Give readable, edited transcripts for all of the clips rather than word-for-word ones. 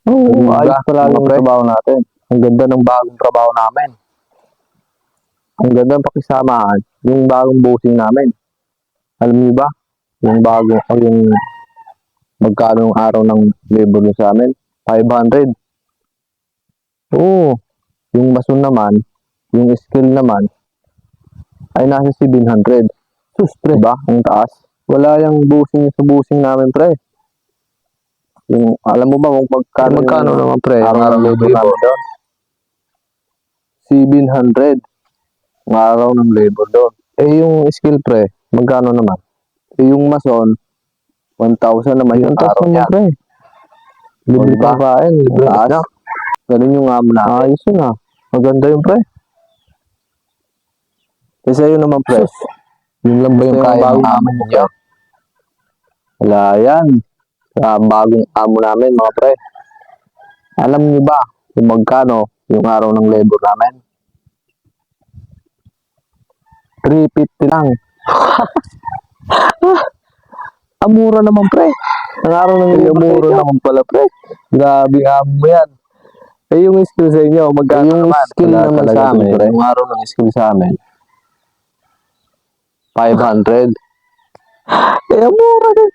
Oo, ayos pala yung trabaho natin. Ang ganda ng bagong trabaho namin. Ang ganda ng pakisamahan, yung bagong bossing namin. Alam niyo ba? Yung bago, yung magkano yung araw ng labor nyo sa amin? 500. Oo. Yung mason naman, yung skill naman, ay nasa 700. Sus, pre. Diba? Ang taas. Wala yung bossing sa bossing namin, pre. Yung, alam mo ba kung magkano naman, pre? Araw ng labor namin doon? 700. Ang araw ng labor doon. Eh, yung skill, pre, magkano naman? Eh, yung mason, 1,000 naman yung araw niya. Pre. Libre pang kain, libre na. Ganun yung amo na. Ayos yun ah. Maganda yung pre. Kasi yun naman pre. Yun lang ba yung kaya ng amo niya? Wala yan. Sa bagong amo namin mga pre. Alam niyo ba kung magkano yung araw ng labor namin? 350 lang. Amura naman pre. Ang araw ng labor naman pala pre. Grabe amo mo yan. Eh yung skill sa inyo, magkano yung naman? Skill naman sa amin, yung araw ng skill sa amin, 500. Eh, mura din.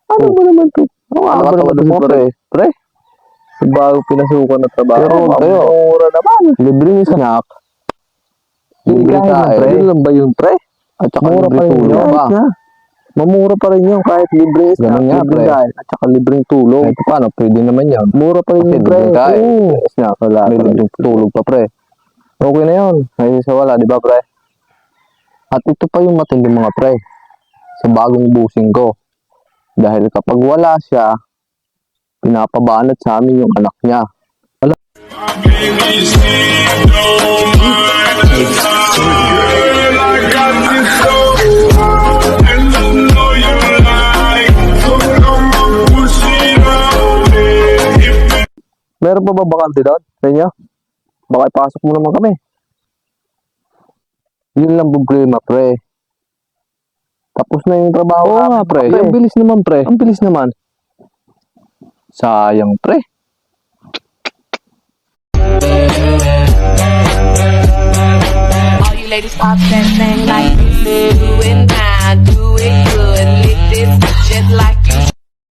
Ano mo naman ito? Ano ba naman ito, pre? Pre? Bago pinasukan na trabaho. Pero, mura naman. Libreng snack. Libreng kain. Yun lang ba yun, pre? At saka mura pa rin yun. Mamura pa rin yun kahit libre snack, libre kain, at saka libreng tulog. Ito paano? Pwede naman yun. Mura pa rin yun, pre. Snack, wala. May libreng tulog pa, pre. Okay na yun. Ngayon sa wala, di ba, pre? At ito pa yung matindi mga pre. Sa bagong busing ko. Dahil kapag wala siya, pinapabanat sa amin yung anak niya. Alam? Meron pa ba bakante doon sa inyo? Baka ipasok mo naman kami. Yun lang problema, pre. Tapos na yung trabaho. Oo nga, pre. Ang bilis naman, pre. Ang bilis naman. Sayang, pre. All you ladies pop that thing like this. Do it now, do it good. Lick this just like